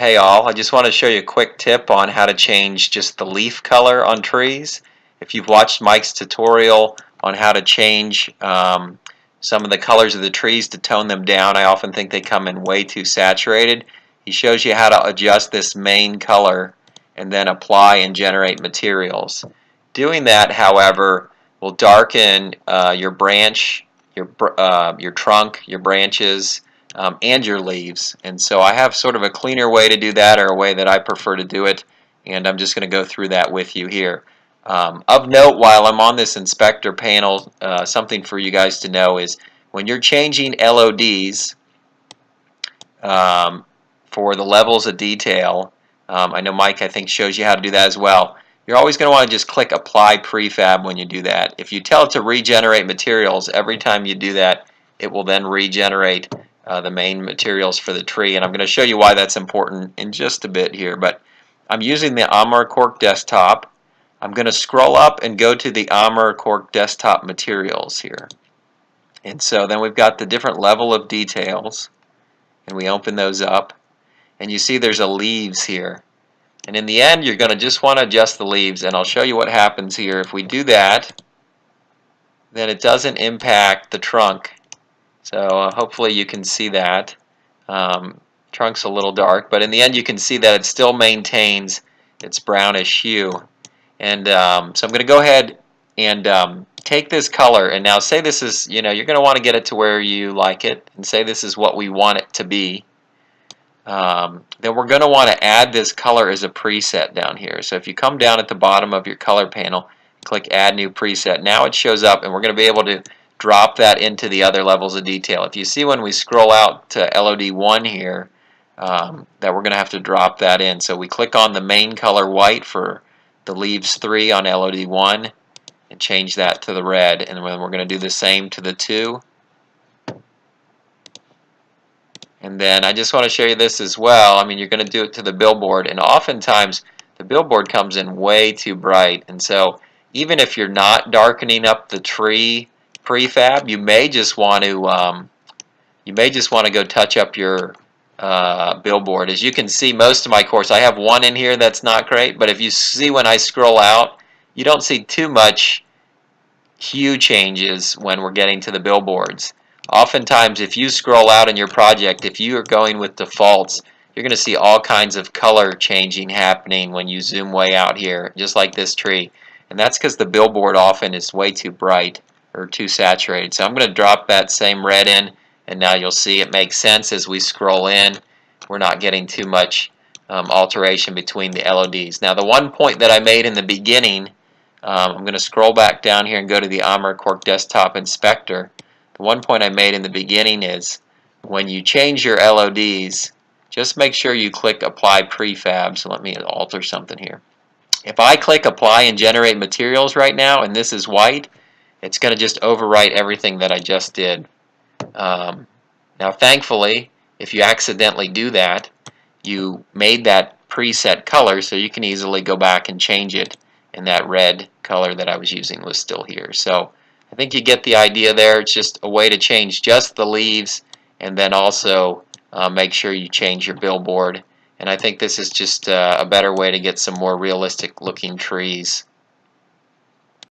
Hey all, I just want to show you a quick tip on how to change just the leaf color on trees. If you've watched Mike's tutorial on how to change some of the colors of the trees to tone them down, I often think they come in way too saturated. He shows you how to adjust this main color and then apply and generate materials. Doing that, however, will darken your branch, your trunk, your branches, and your leaves. And so I have sort of a cleaner way to do that, or a way that I prefer to do it, and I'm just going to go through that with you here. Of note, while I'm on this inspector panel, something for you guys to know is when you're changing LODs for the levels of detail, I know Mike I think shows you how to do that as well. You're always going to want to just click apply prefab when you do that. If you tell it to regenerate materials every time you do that, it will then regenerate the main materials for the tree, and I'm going to show you why that's important in just a bit here. But I'm using the Armor Cork desktop. I'm going to scroll up and go to the Armor Cork desktop materials here, and so then we've got the different level of details, and we open those up, and you see there's a leaves here, and in the end you're going to just want to adjust the leaves, and I'll show you what happens here. If we do that, then it doesn't impact the trunk. So hopefully you can see that. Trunk's a little dark, but in the end you can see that it still maintains its brownish hue. And so I'm going to go ahead and take this color, and now say this is, you're going to want to get it to where you like it, and say this is what we want it to be. Then we're going to want to add this color as a preset down here. So if you come down at the bottom of your color panel, click Add New Preset. Now it shows up, and we're going to be able to drop that into the other levels of detail. If you see when we scroll out to LOD 1 here, that we're going to have to drop that in. So we click on the main color white for the leaves 3 on LOD 1 and change that to the red, and then we're going to do the same to the 2. And then I just want to show you this as well. I mean, you're going to do it to the billboard, and oftentimes the billboard comes in way too bright, and so even if you're not darkening up the tree prefab, you may just want to go touch up your billboard. As you can see, most of my course, I have one in here that's not great, but if you see when I scroll out, you don't see too much hue changes when we're getting to the billboards. Oftentimes, if you scroll out in your project, if you are going with defaults, you're going to see all kinds of color changing happening when you zoom way out here, just like this tree. And that's because the billboard often is way too bright or too saturated. So I'm going to drop that same red in, and now you'll see it makes sense as we scroll in. We're not getting too much alteration between the LODs. Now the one point that I made in the beginning, I'm going to scroll back down here and go to the Armor Cork Desktop Inspector. The one point I made in the beginning is when you change your LODs, just make sure you click Apply Prefab. So let me alter something here. If I click Apply and Generate Materials right now, and this is white, it's going to just overwrite everything that I just did. Now thankfully, if you accidentally do that, you made that preset color, so you can easily go back and change it, and that red color that I was using was still here. So I think you get the idea there. It's just a way to change just the leaves, and then also make sure you change your billboard. And I think this is just a better way to get some more realistic looking trees.